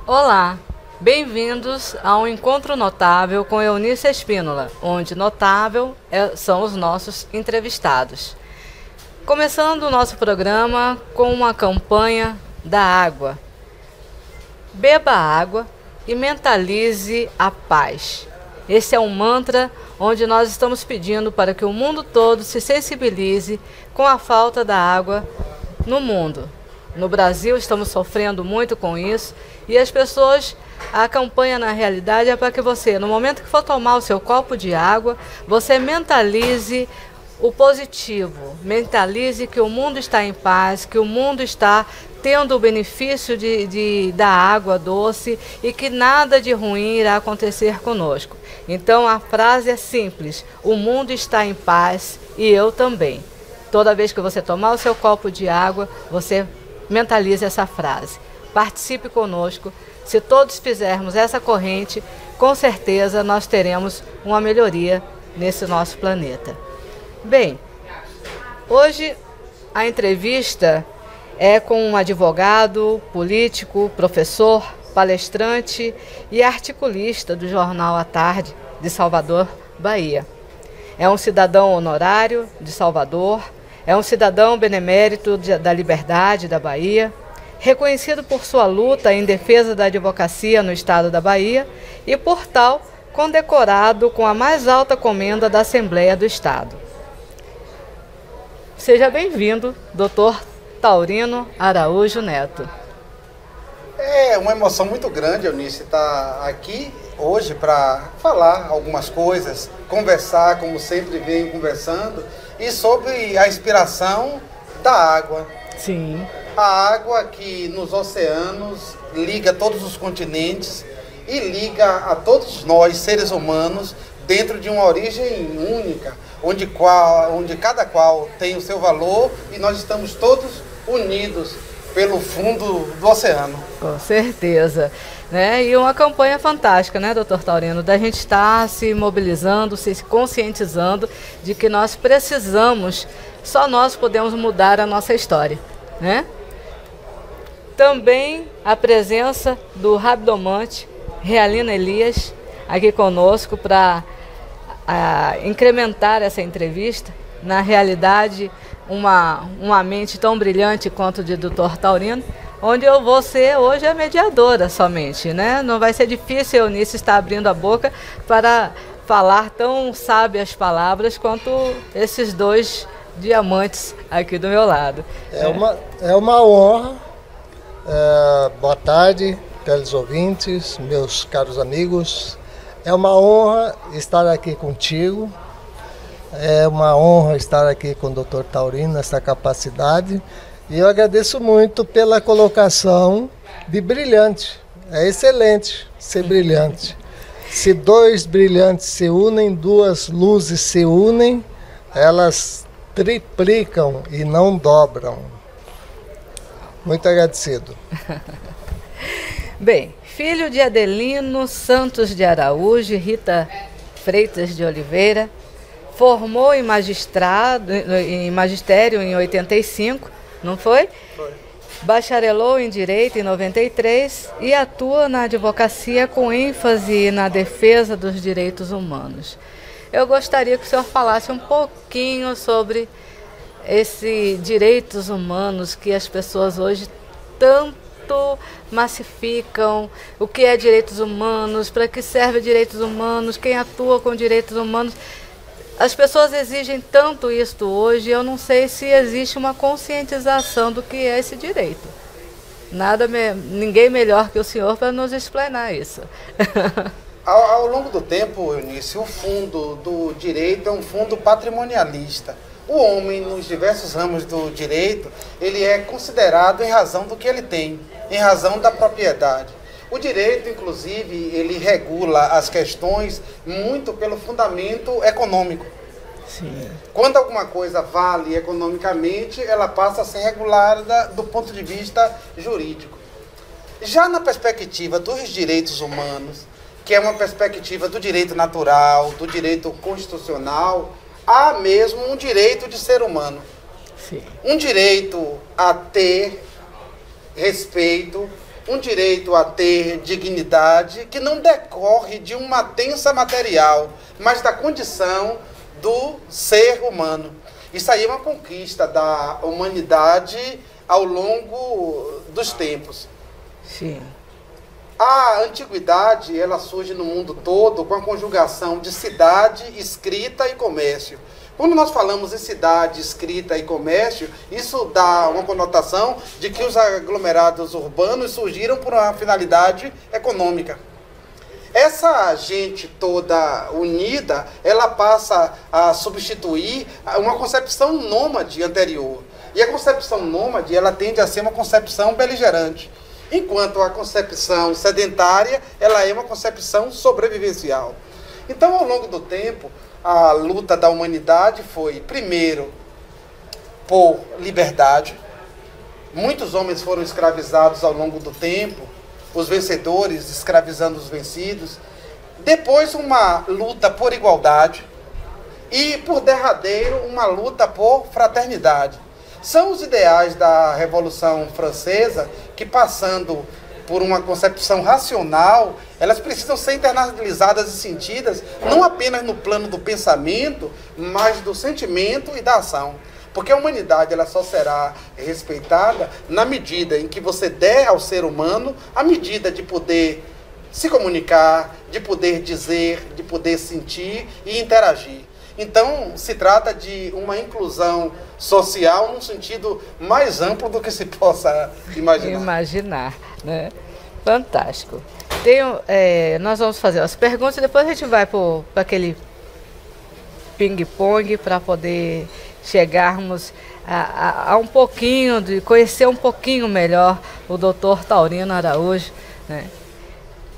Olá, bem-vindos a um encontro notável com Eunice Espínola, onde notável são os nossos entrevistados. Começando o nosso programa com uma campanha da água. Beba água e mentalize a paz. Esse é um mantra onde nós estamos pedindo para que o mundo todo se sensibilize com a falta da água no mundo. No Brasil estamos sofrendo muito com isso e as pessoas, a campanha na realidade é para que você, no momento que for tomar o seu copo de água, você mentalize o positivo, mentalize que o mundo está em paz, que o mundo está tendo o benefício da água doce e que nada de ruim irá acontecer conosco. Então a frase é simples: o mundo está em paz e eu também. Toda vez que você tomar o seu copo de água, você mentalize essa frase. Participe conosco. Se todos fizermos essa corrente, com certeza nós teremos uma melhoria nesse nosso planeta. Bem, hoje a entrevista é com um advogado, político, professor, palestrante e articulista do Jornal à Tarde de Salvador, Bahia. É um cidadão honorário de Salvador, é um cidadão benemérito da liberdade da Bahia, reconhecido por sua luta em defesa da advocacia no estado da Bahia e, por tal, condecorado com a mais alta comenda da Assembleia do Estado. Seja bem-vindo, Dr. Taurino Araújo Neto. É uma emoção muito grande, Eunice, estar aqui hoje para falar algumas coisas, conversar, como sempre venho conversando, e sobre a inspiração da água. Sim. A água que nos oceanos liga todos os continentes e liga a todos nós, seres humanos, dentro de uma origem única, onde cada qual tem o seu valor e nós estamos todos unidos pelo fundo do oceano. Com certeza. E uma campanha fantástica, né, doutor Taurino, da gente estar se mobilizando, se conscientizando de que nós precisamos, só nós podemos mudar a nossa história, né? Também a presença do rabdomante Realina Elias aqui conosco para incrementar essa entrevista. Na realidade, uma mente tão brilhante quanto de doutor Taurino, onde eu vou ser hoje a mediadora somente, né? Não vai ser difícil a Eunice estar abrindo a boca para falar tão sábias palavras quanto esses dois diamantes aqui do meu lado. É uma honra. Boa tarde, telesouvintes, meus caros amigos. É uma honra estar aqui contigo. É uma honra estar aqui com o Dr. Taurino nessa capacidade. E eu agradeço muito pela colocação de brilhante. É excelente ser brilhante. Se dois brilhantes se unem, duas luzes se unem, elas triplicam e não dobram. Muito agradecido. Bem, filho de Adelino Santos de Araújo e Rita Freitas de Oliveira, formou em magistério em 85, não foi? Foi. Bacharelou em Direito em 93 e atua na advocacia com ênfase na defesa dos direitos humanos. Eu gostaria que o senhor falasse um pouquinho sobre esses direitos humanos que as pessoas hoje tanto massificam. O que é direitos humanos, para que serve direitos humanos, quem atua com direitos humanos. As pessoas exigem tanto isto hoje, eu não sei se existe uma conscientização do que é esse direito. Ninguém melhor que o senhor para nos explanar isso. Ao longo do tempo, Eunice, o fundo do direito é um fundo patrimonialista. O homem, nos diversos ramos do direito, ele é considerado em razão do que ele tem, em razão da propriedade. O direito, inclusive, ele regula as questões muito pelo fundamento econômico. Sim. Quando alguma coisa vale economicamente, ela passa a ser regulada do ponto de vista jurídico. Já na perspectiva dos direitos humanos, que é uma perspectiva do direito natural, do direito constitucional, há mesmo um direito de ser humano. Sim. Um direito a ter respeito, um direito a ter dignidade, que não decorre de uma tensa material, mas da condição do ser humano. Isso aí é uma conquista da humanidade ao longo dos tempos. Sim. A antiguidade, ela surge no mundo todo com a conjugação de cidade, escrita e comércio. Quando nós falamos em cidade, escrita e comércio, isso dá uma conotação de que os aglomerados urbanos surgiram por uma finalidade econômica. Essa gente toda unida, ela passa a substituir uma concepção nômade anterior. E a concepção nômade, ela tende a ser uma concepção beligerante. Enquanto a concepção sedentária, ela é uma concepção sobrevivencial. Então, ao longo do tempo, a luta da humanidade foi, primeiro, por liberdade. Muitos homens foram escravizados ao longo do tempo, os vencedores escravizando os vencidos. Depois, uma luta por igualdade. E, por derradeiro, uma luta por fraternidade. São os ideais da Revolução Francesa que, passando por uma concepção racional, elas precisam ser internalizadas e sentidas não apenas no plano do pensamento, mas do sentimento e da ação. Porque a humanidade, ela só será respeitada na medida em que você der ao ser humano a medida de poder se comunicar, de poder dizer, de poder sentir e interagir. Então, se trata de uma inclusão social num sentido mais amplo do que se possa imaginar. Né? Fantástico. Nós vamos fazer as perguntas e depois a gente vai para aquele ping-pong para poder chegarmos a um pouquinho, de conhecer um pouquinho melhor o Dr. Taurino Araújo, né?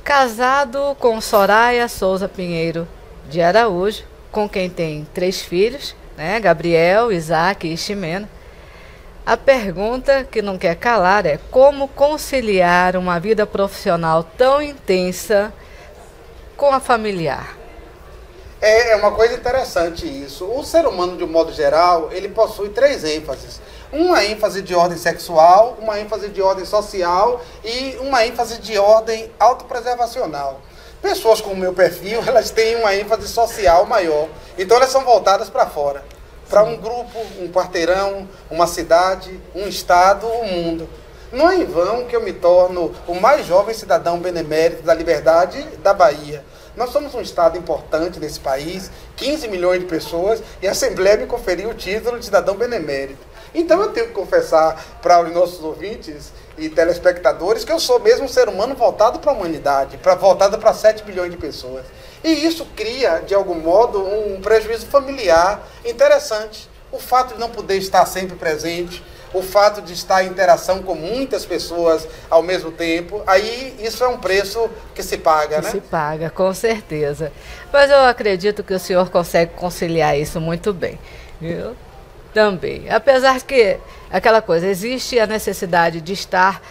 Casado com Soraya Souza Pinheiro de Araújo, com quem tem 3 filhos, né? Gabriel, Isaac e Ximena. A pergunta que não quer calar é: como conciliar uma vida profissional tão intensa com a familiar? É uma coisa interessante isso. O ser humano, de um modo geral, ele possui 3 ênfases. Uma ênfase de ordem sexual, uma ênfase de ordem social e uma ênfase de ordem autopreservacional. Pessoas com o meu perfil, elas têm uma ênfase social maior. Então elas são voltadas para fora. Para um grupo, um quarteirão, uma cidade, um estado, um mundo. Não é em vão que eu me torno o mais jovem cidadão benemérito da liberdade da Bahia. Nós somos um estado importante nesse país, 15 milhões de pessoas, e a Assembleia me conferiu o título de cidadão benemérito. Então eu tenho que confessar para os nossos ouvintes e telespectadores que eu sou mesmo um ser humano voltado para a humanidade, voltado para 7 bilhões de pessoas. E isso cria, de algum modo, um prejuízo familiar interessante. O fato de não poder estar sempre presente, o fato de estar em interação com muitas pessoas ao mesmo tempo, aí isso é um preço que se paga, né? Se paga, com certeza. Mas eu acredito que o senhor consegue conciliar isso muito bem, viu? Também. Apesar que, aquela coisa, existe a necessidade de estar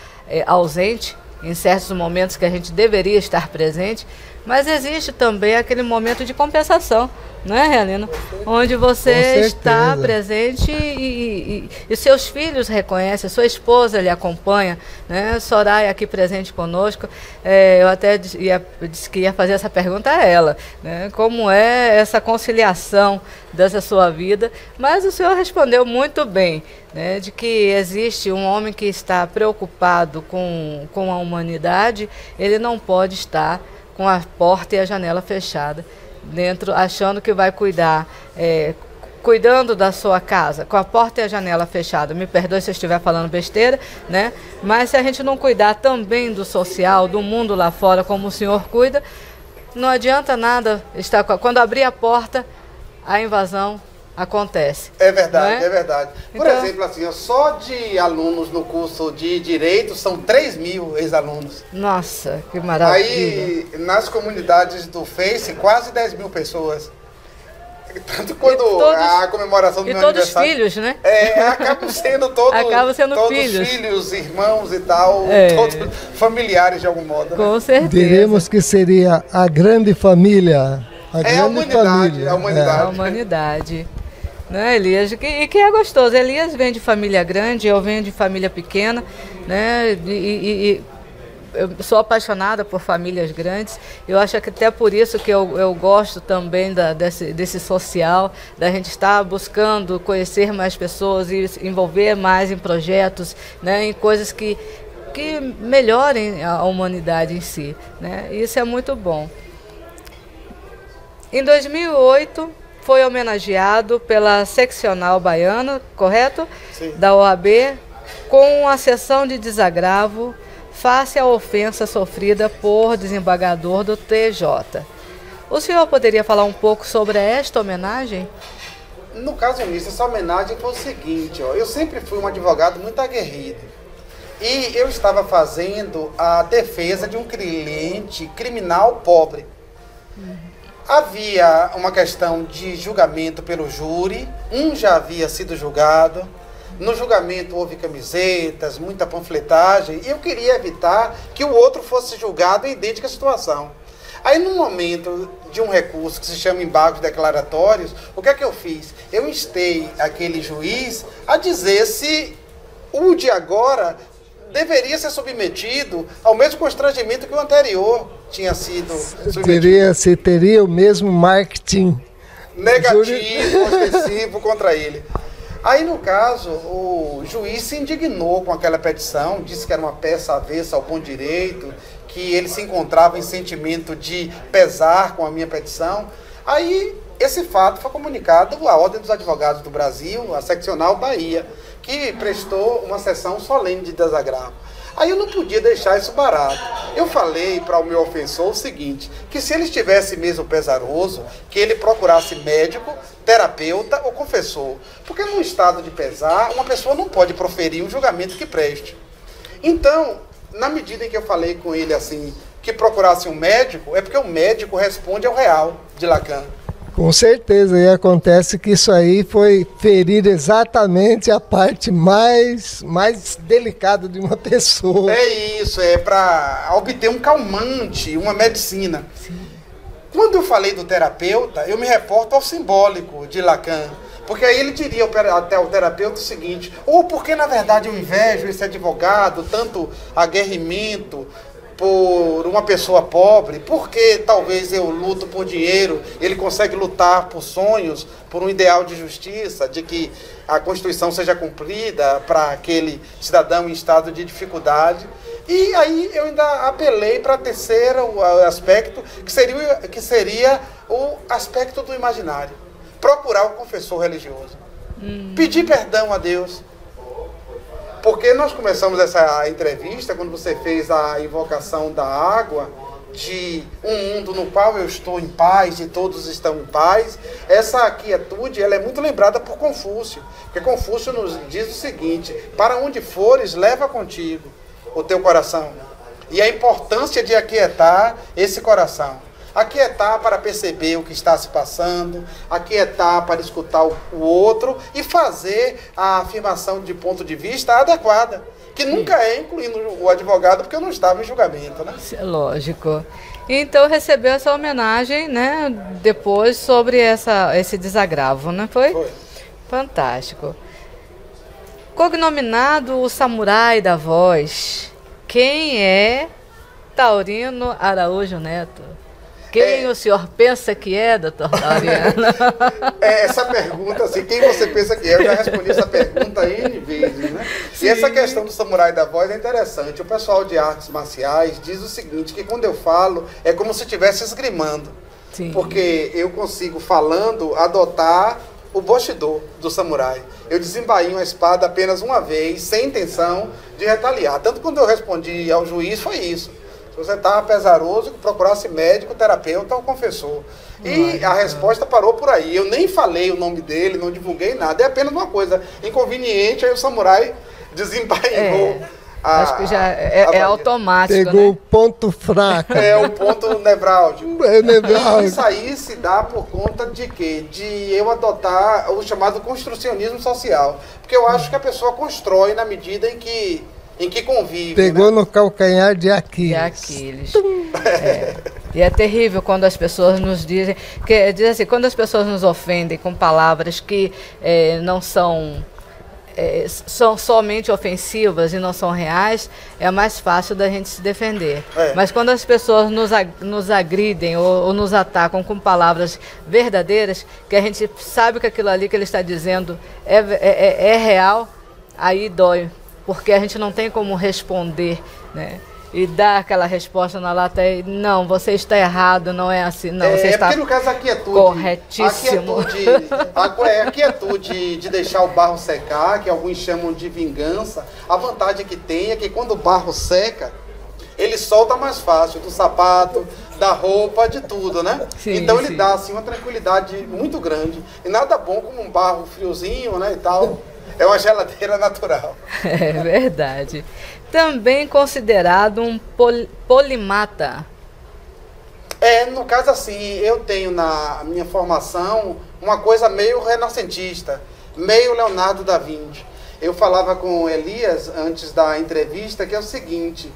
ausente em certos momentos que a gente deveria estar presente, mas existe também aquele momento de compensação, não é, Realino? Onde você está presente e seus filhos reconhecem, sua esposa lhe acompanha, né? Soraya aqui presente conosco. Eu até disse que ia fazer essa pergunta a ela, né? Como é essa conciliação dessa sua vida? Mas o senhor respondeu muito bem, né? De que existe um homem que está preocupado com a humanidade, ele não pode estar com a porta e a janela fechada, dentro, achando que vai cuidar, cuidando da sua casa, com a porta e a janela fechada. Me perdoe se eu estiver falando besteira, né? Mas se a gente não cuidar também do social, do mundo lá fora, como o senhor cuida, não adianta nada estar quando abrir a porta, a invasão acontece. É verdade, não é? é verdade. Por Então- exemplo, assim, ó, só de alunos no curso de Direito são 3.000 ex-alunos. Nossa, que maravilha. Aí, nas comunidades do Face, quase 10.000 pessoas. Tanto quando a comemoração do E meu todos aniversário... filhos, né? Acabam sendo todos, Acabam sendo todos filhos. irmãos e tal, todos familiares de algum modo. Né? Com certeza. Diremos que seria a grande família. A É grande a humanidade, família. a humanidade. A humanidade. Né, Elias? E que é gostoso. Elias vem de família grande, eu venho de família pequena, né? E eu sou apaixonada por famílias grandes. Eu acho que até por isso que eu gosto também desse social, da gente estar buscando conhecer mais pessoas e se envolver mais em projetos, né, em coisas que melhorem a humanidade em si. Né? Isso é muito bom. Em 2008, foi homenageado pela seccional baiana, correto? Sim. Da OAB, com a sessão de desagravo face à ofensa sofrida por desembargador do TJ. O senhor poderia falar um pouco sobre esta homenagem? No caso nisso, essa homenagem foi o seguinte, ó, eu sempre fui um advogado muito aguerrido. E eu estava fazendo a defesa de um cliente criminal pobre. Havia uma questão de julgamento pelo júri, já havia sido julgado. No julgamento houve camisetas, muita panfletagem, e eu queria evitar que o outro fosse julgado em idêntica situação. Aí, no momento de um recurso que se chama embargos declaratórios, o que é que eu fiz? Eu instei aquele juiz a dizer se o de agora deveria ser submetido ao mesmo constrangimento que o anterior tinha sido submetido. Teria o mesmo marketing Negativo, ostensivo contra ele. Aí, no caso, o juiz se indignou com aquela petição, disse que era uma peça avessa ao bom direito, que ele se encontrava em sentimento de pesar com a minha petição. Aí, esse fato foi comunicado à Ordem dos Advogados do Brasil, a seccional Bahia, que prestou uma sessão solene de desagravo. Aí eu não podia deixar isso barato. Eu falei para o meu ofensor o seguinte, que se ele estivesse mesmo pesaroso, que ele procurasse médico, terapeuta ou confessor. Porque num estado de pesar, uma pessoa não pode proferir um julgamento que preste. Então, na medida em que eu falei com ele assim, que procurasse um médico, é porque o médico responde ao real de Lacan. Com certeza, e acontece que isso aí foi ferir exatamente a parte mais delicada de uma pessoa. É isso, é para obter um calmante, uma medicina. Sim. Quando eu falei do terapeuta, eu me reporto ao simbólico de Lacan. Porque aí ele diria até ao terapeuta o seguinte, ou porque na verdade eu invejo esse advogado, tanto aguerrimento por uma pessoa pobre, porque talvez eu luto por dinheiro, ele consegue lutar por sonhos, por um ideal de justiça, de que a Constituição seja cumprida para aquele cidadão em estado de dificuldade. E aí eu ainda apelei para terceiro aspecto, que seria o aspecto do imaginário. Procurar o confessor religioso. Pedir perdão a Deus. Porque nós começamos essa entrevista, quando você fez a invocação da água, de um mundo no qual eu estou em paz e todos estão em paz. Essa quietude, ela é muito lembrada por Confúcio. Porque Confúcio nos diz o seguinte, para onde fores, leva contigo o teu coração. E a importância de aquietar esse coração. Aquietar para perceber o que está se passando, aquietar para escutar o outro e fazer a afirmação de ponto de vista adequada, que nunca é incluindo o advogado, porque eu não estava em julgamento, né? Lógico. Então recebeu essa homenagem, né, depois sobre esse desagravo, não foi? Foi. Fantástico. Cognominado o Samurai da Voz, quem é Taurino Araújo Neto? Quem o senhor pensa que é, doutor Tauriano? Essa pergunta, assim, quem você pensa que é? Eu já respondi essa pergunta N vezes, né? Sim. E essa questão do samurai da voz é interessante. O pessoal de artes marciais diz o seguinte, que quando eu falo, é como se estivesse esgrimando. Sim. Porque eu consigo, falando, adotar o Bushido do samurai. Eu desembainho a espada apenas uma vez, sem intenção de retaliar. Tanto quando eu respondi ao juiz, foi isso. Se você estava pesaroso, procurasse médico, terapeuta ou confessor. E a resposta parou por aí. Eu nem falei o nome dele, não divulguei nada. É apenas uma coisa inconveniente, aí o samurai desembainhou. Acho que já é automático, pegou, né? O ponto fraco. É o ponto nevrálgico. É nevrálgico. Isso aí se dá por conta de quê? De eu adotar o chamado construcionismo social. Porque eu acho que a pessoa constrói na medida em que convive. Pegou, né, no calcanhar de De Aquiles. Aquiles. E é terrível quando as pessoas nos dizem, diz assim, quando as pessoas nos ofendem com palavras que não são somente ofensivas e não são reais, é mais fácil da gente se defender. Mas quando as pessoas nos agridem ou nos atacam com palavras verdadeiras, que a gente sabe que aquilo ali que ele está dizendo é real, aí dói, porque a gente não tem como responder, né? E dar aquela resposta na lata e não, você está errado, não é assim, não, você está porque no caso a quietude, corretíssimo. A quietude de deixar o barro secar, que alguns chamam de vingança, a vantagem que tem é que quando o barro seca, ele solta mais fácil, do sapato, da roupa, de tudo, né? Sim, então ele sim. dá assim uma tranquilidade muito grande. E nada bom como um barro friozinho, né, e tal. É uma geladeira natural. É verdade. Também considerado um polimata. No caso assim, eu tenho na minha formação uma coisa meio renascentista, meio Leonardo da Vinci. Eu falava com Elias antes da entrevista que é o seguinte: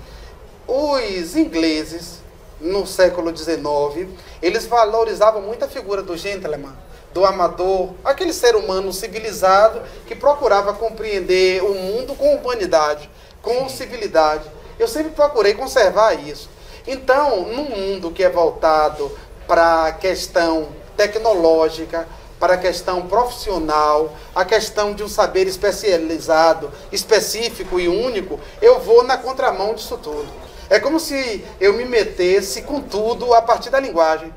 os ingleses no século XIX, eles valorizavam muito a figura do gentleman, do amador, aquele ser humano civilizado que procurava compreender o mundo com humanidade, com civilidade. Eu sempre procurei conservar isso. Então, num mundo que é voltado para a questão tecnológica, para a questão profissional, a questão de um saber especializado, específico e único, eu vou na contramão disso tudo. É como se eu me metesse com tudo a partir da linguagem.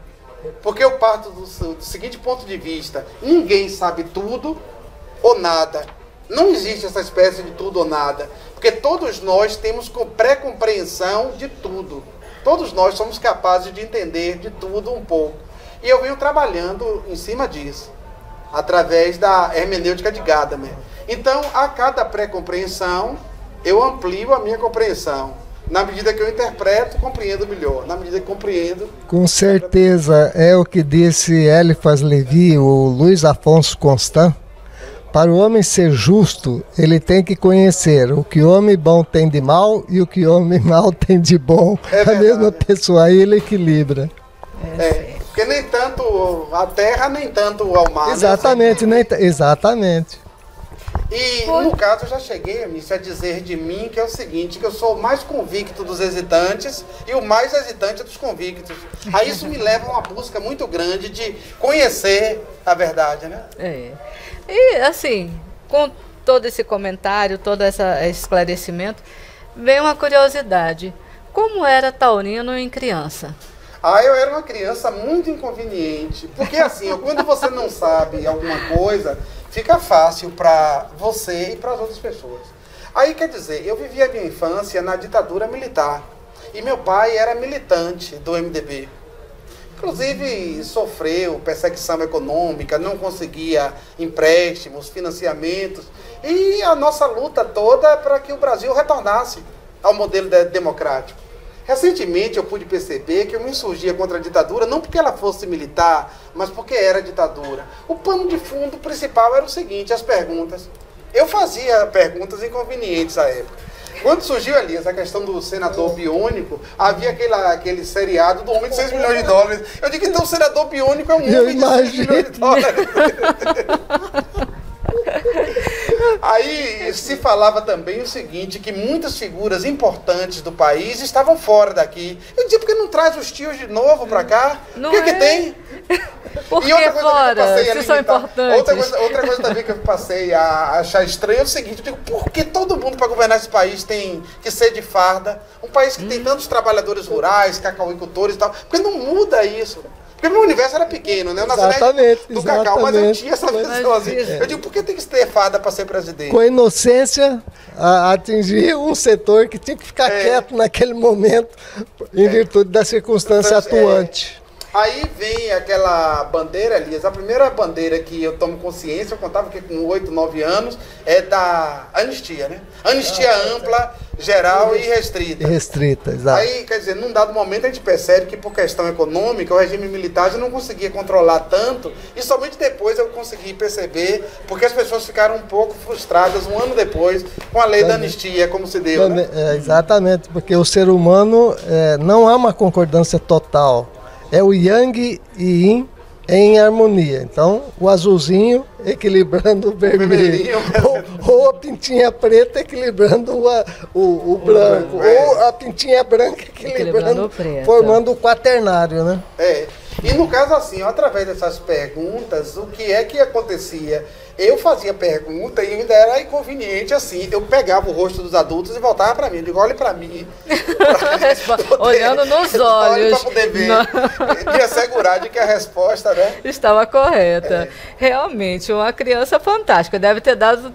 Porque eu parto do seguinte ponto de vista: ninguém sabe tudo ou nada. Não existe essa espécie de tudo ou nada. Porque todos nós temos pré-compreensão de tudo. Todos nós somos capazes de entender de tudo um pouco. E eu venho trabalhando em cima disso, através da hermenêutica de Gadamer. Então, a cada pré-compreensão, eu amplio a minha compreensão. Na medida que eu interpreto, compreendo melhor. Na medida que compreendo... Com certeza, é o que disse Eliphas Levi, o Luiz Afonso Constant. Para o homem ser justo, ele tem que conhecer o que o homem bom tem de mal e o que o homem mal tem de bom. A mesma pessoa, aí ele equilibra. Porque nem tanto a terra, nem tanto ao mar. Exatamente, exatamente. E no caso eu já cheguei a dizer de mim que é o seguinte, que eu sou o mais convicto dos hesitantes e o mais hesitante dos convictos. Aí isso me leva a uma busca muito grande de conhecer a verdade, né? E assim, com todo esse comentário, todo esse esclarecimento, vem uma curiosidade. Como era taurino em criança? Eu era uma criança muito inconveniente. Porque assim, quando você não sabe alguma coisa, fica fácil para você e para as outras pessoas. Aí, quer dizer, eu vivi a minha infância na ditadura militar. E meu pai era militante do MDB. Inclusive, sofreu perseguição econômica, não conseguia empréstimos, financiamentos. E a nossa luta toda é para que o Brasil retornasse ao modelo democrático. Recentemente eu pude perceber que eu me insurgia contra a ditadura, não porque ela fosse militar, mas porque era ditadura. O pano de fundo principal era o seguinte, as perguntas. Eu fazia perguntas inconvenientes à época. Quando surgiu, Elias, a questão do senador biônico, havia aquele seriado do homem de 6 milhões de dólares. Eu digo, então o senador biônico é um homem de 6 milhões de dólares. Aí se falava também o seguinte, que muitas figuras importantes do país estavam fora daqui. Eu dizia, por que não traz os tios de novo pra cá? O que tem? Por que fora? Se são importantes. Outra coisa também que eu passei a achar estranho é o seguinte, eu digo, por que todo mundo para governar esse país tem que ser de farda? Um país que tem tantos trabalhadores rurais, cacauicultores e tal, porque não muda isso? Por Porque meu universo era pequeno, né? Eu nasci do Cacau, mas eu tinha essa visão assim. Eu digo, por que tem que ter fada para ser presidente? Com inocência, atingir um setor que tinha que ficar quieto naquele momento, em virtude da circunstância atuante. Aí vem aquela bandeira, Elias, a primeira bandeira que eu tomo consciência, eu contava que com 8, 9 anos, é da anistia, né? Anistia ampla, geral e restrita. Restrita, exato. Aí, quer dizer, num dado momento a gente percebe que por questão econômica, o regime militar já não conseguia controlar tanto, e somente depois eu consegui perceber, porque as pessoas ficaram um pouco frustradas um ano depois com a lei da anistia, como se deu, né? Exatamente, porque o ser humano não há uma concordância total. É o Yang e Yin em harmonia. Então, o azulzinho equilibrando o vermelho. Ou a pintinha preta equilibrando o branco. Ou a pintinha branca equilibrando o preto. Formando o quaternário, né? E no caso assim, através dessas perguntas, o que é que acontecia? Eu fazia pergunta e ainda era inconveniente assim. Eu pegava o rosto dos adultos e voltava para mim. Eu digo, olhe para mim. Olhando nos olhos. Para poder ver. E assegurar de que a resposta, né, estava correta. Realmente, uma criança fantástica. Deve ter dado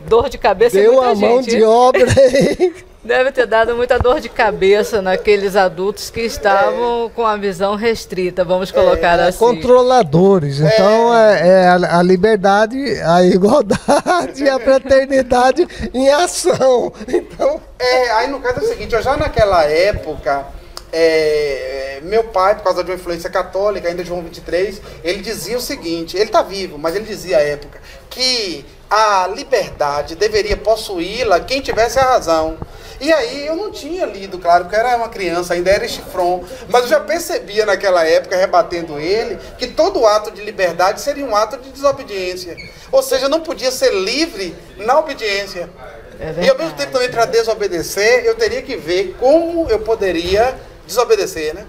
dor de cabeça em muita gente. Deu a mão de obra aí. Deve ter dado muita dor de cabeça naqueles adultos que estavam com a visão restrita, vamos colocar assim. Controladores. Então, a liberdade, a igualdade e a fraternidade em ação. Então... aí no caso é o seguinte, já naquela época, meu pai, por causa de uma influência católica, ainda João 23, ele dizia o seguinte, ele está vivo, mas ele dizia à época, que a liberdade deveria possuí-la quem tivesse a razão. E aí eu não tinha lido, claro, porque eu era uma criança, ainda era chifrão, mas eu já percebia naquela época, rebatendo ele, que todo ato de liberdade seria um ato de desobediência. Ou seja, não podia ser livre na obediência. E ao mesmo tempo também, para desobedecer, eu teria que ver como eu poderia desobedecer, né?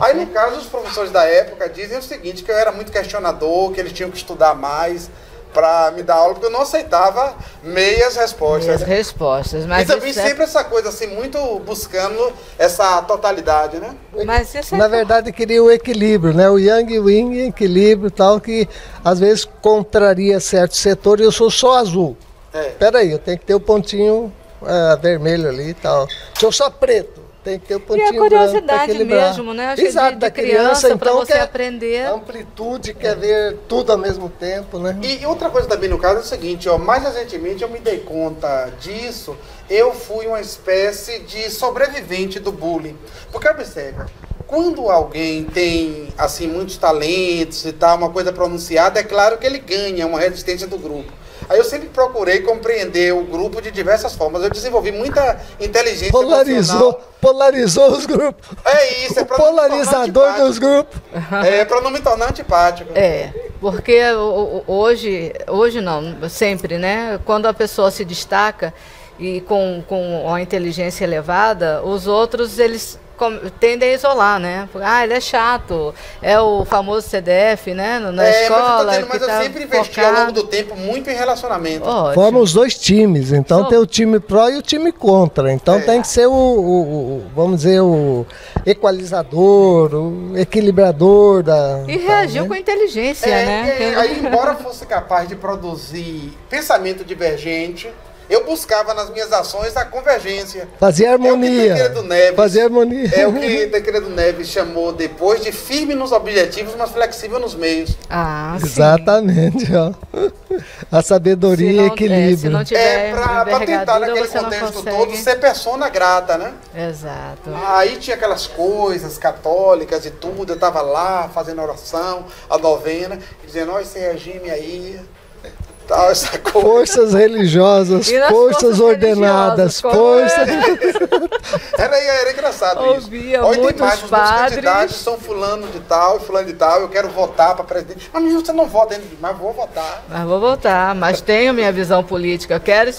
Aí no caso, os professores da época dizem o seguinte, que eu era muito questionador, que eles tinham que estudar mais para me dar aula, porque eu não aceitava meias respostas. Meias respostas. Mas e também sempre essa coisa assim, muito buscando essa totalidade, né? Mas isso na verdade, queria o equilíbrio, né? O Yang e o Yin, equilíbrio tal, que às vezes contraria certo setor e eu sou só azul. Peraí, eu tenho que ter o pontinho vermelho ali e tal. Sou só preto. Tem que ter o pontinho branco. E a curiosidade mesmo, né? Acho Exato, de criança então, para você aprender. Amplitude, quer ver tudo ao mesmo tempo, né? E outra coisa também no caso é o seguinte, mais recentemente eu me dei conta disso, eu fui uma espécie de sobrevivente do bullying. Porque observa, quando alguém tem assim muitos talentos e tal, uma coisa pronunciada, é claro que ele ganha uma resistência do grupo. Aí eu sempre procurei compreender o grupo de diversas formas. Eu desenvolvi muita inteligência emocional. Polarizou os grupos. É isso, é para polarizador dos grupos. É para não me tornar antipático. Porque hoje não, sempre, né? Quando a pessoa se destaca e com a inteligência elevada, os outros, eles tendem a isolar, né? Ele é chato, é o famoso CDF, né? Na escola. Mas eu sempre investi ao longo do tempo muito em relacionamento. Formam os dois times, então tem o time pró e o time contra. Então tem que ser vamos dizer, o equalizador, o equilibrador da... E reagiu com inteligência, né? Aí, embora fosse capaz de produzir pensamento divergente, eu buscava nas minhas ações a convergência. Fazia harmonia. Fazia harmonia. É o que Tancredo Neves chamou depois de firme nos objetivos, mas flexível nos meios. Exatamente. Ó. A sabedoria e equilíbrio. Se não tiver para tentar naquele contexto todo ser persona grata, né? Exato. Aí tinha aquelas coisas católicas e tudo, eu estava lá fazendo oração, a novena, dizendo, esse regime aí... essa coisa. Forças religiosas, forças ordenadas, forças... Era engraçado Ouvia isso. muitos padres. Os candidatos são fulano de tal, eu quero votar para presidente. Mas você não vota ainda, mas vou votar. Mas tenho minha visão política, quero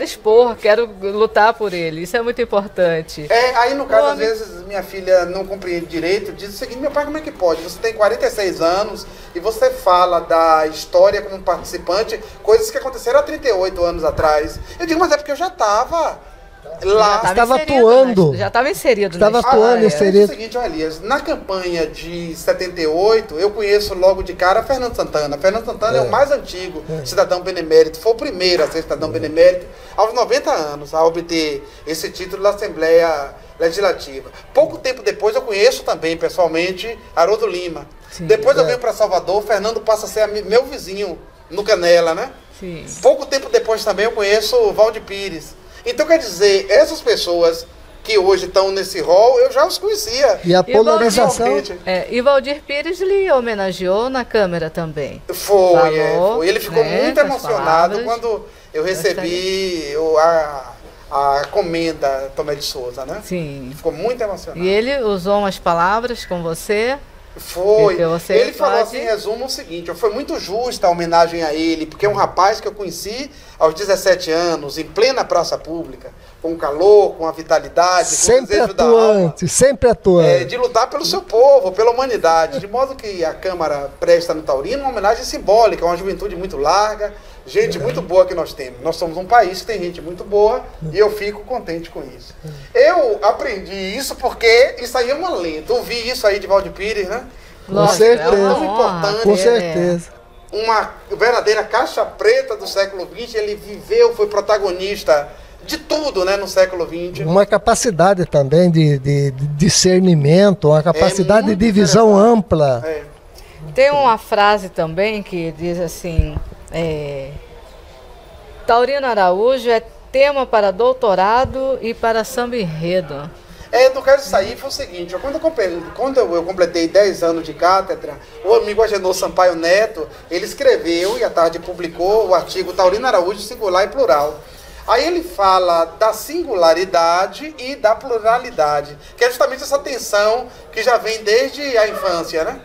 expor, quero lutar por ele, isso é muito importante. Aí no caso, às vezes, minha filha não compreende direito, diz o seguinte, meu pai, como é que pode? Você tem 46 anos e você fala da história como participante, coisas que aconteceram há 38 anos atrás. Eu digo, mas é porque eu já estava Lá estava atuando. Já estava inserido. Estava atuando, inserido. É o seguinte, Elias, na campanha de 78, eu conheço logo de cara Fernando Santana. Fernando Santana é o mais antigo cidadão benemérito, foi o primeiro a ser cidadão benemérito, aos 90 anos, a obter esse título da Assembleia Legislativa. Pouco tempo depois eu conheço também, pessoalmente, Haroldo Lima. Sim, depois eu venho para Salvador, Fernando passa a ser meu vizinho no Canela, né? Sim. Pouco tempo depois também eu conheço o Valdir Pires. Então, quer dizer, essas pessoas que hoje estão nesse rol, eu já os conhecia. E a polarização... E Valdir Pires lhe homenageou na Câmara também. Foi. Ele ficou muito emocionado quando eu recebi a comenda Tomé de Souza, né? Sim. Ficou muito emocionado. E ele usou umas palavras com você... Foi. Ele falou assim, em resumo, o seguinte: foi muito justa a homenagem a ele, porque é um rapaz que eu conheci aos 17 anos, em plena praça pública, com calor, com a vitalidade, sempre com o desejo atuante, da alma, sempre atuante. De lutar pelo seu povo, pela humanidade. De modo que a Câmara presta no Taurino uma homenagem simbólica, uma juventude muito larga, gente muito boa que nós temos. Nós somos um país que tem gente muito boa e eu fico contente com isso. Eu aprendi isso porque isso aí é um alento. Ouvi isso aí de Valdir Pires, né? Com certeza. É tão importante. Com certeza. Uma verdadeira caixa preta do século XX. Ele viveu, foi protagonista de tudo, né, no século XX. Uma capacidade também de discernimento, uma capacidade de visão ampla. Tem uma frase também que diz assim... Taurino Araújo é tema para doutorado e para samba enredo. No caso disso aí foi o seguinte, quando eu completei 10 anos de cátedra, o amigo Agenor Sampaio Neto, ele escreveu e à tarde publicou o artigo Taurino Araújo, singular e plural. Aí ele fala da singularidade e da pluralidade, que é justamente essa tensão que já vem desde a infância, né?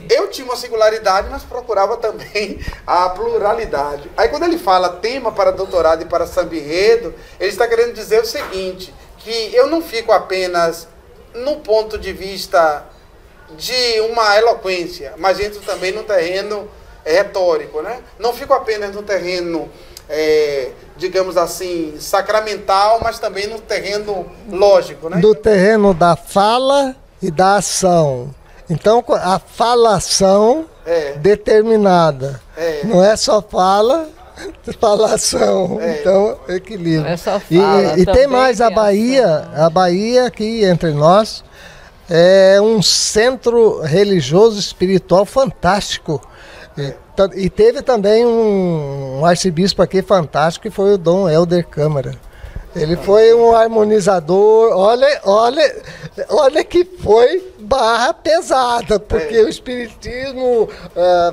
Eu tinha uma singularidade, mas procurava também a pluralidade. Aí quando ele fala tema para doutorado e para samba enredo, ele está querendo dizer o seguinte, que eu não fico apenas no ponto de vista de uma eloquência, mas entro também no terreno retórico, né? Não fico apenas no terreno, digamos assim, sacramental, mas também no terreno lógico, né? Do terreno da fala e da ação. Então, a falação determinada. Não é só falação. Então, equilíbrio. Não é só fala, e tem mais a Bahia aqui entre nós é um centro religioso espiritual fantástico. E teve também um arcebispo aqui fantástico, que foi o Dom Helder Câmara. Ele foi um harmonizador, olha que foi barra pesada, porque o espiritismo,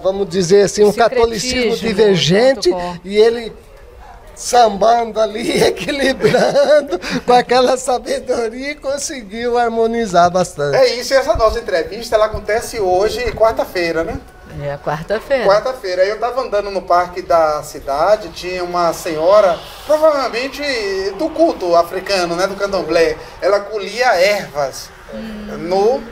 vamos dizer assim, um catolicismo divergente, e ele sambando ali, equilibrando, com aquela sabedoria, conseguiu harmonizar bastante. É isso, e essa nossa entrevista, ela acontece hoje, quarta-feira, né? Quarta-feira. Quarta-feira. Aí eu estava andando no parque da cidade, tinha uma senhora, provavelmente do culto africano, né, do candomblé. Ela colhia ervas no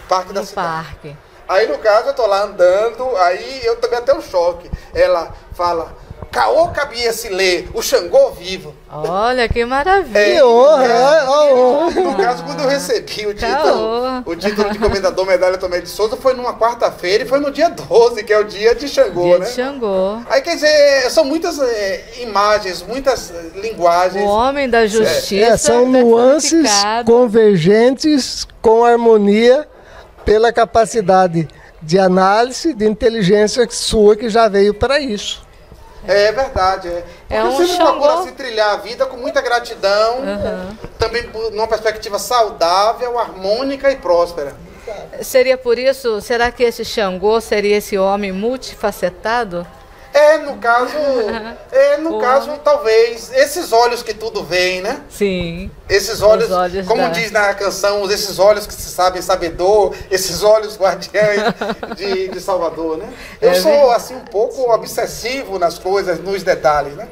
parque da cidade. Aí, no caso, eu tô lá andando, aí eu também até um choque. Ela fala... Caô cabia-se ler o Xangô vivo. Olha, que maravilha. No caso, quando eu recebi o título de comendador medalha Tomé de Souza, foi numa quarta-feira e foi no dia 12, que é o dia de Xangô, dia né? De Xangô. Aí, quer dizer, são muitas imagens, muitas linguagens. O homem da justiça. São nuances convergentes com harmonia pela capacidade de análise, de inteligência sua que já veio para isso. É verdade, Porque eu sempre procuro se trilhar a vida com muita gratidão, também numa perspectiva saudável, harmônica e próspera. Seria por isso, será que esse Xangô seria esse homem multifacetado? No caso, talvez, esses olhos que tudo veem, né? Sim. Esses olhos como diz na canção, esses olhos que se sabem sabedor, esses olhos guardiães de Salvador, né? Eu sou, assim, um pouco obsessivo nas coisas, nos detalhes, né?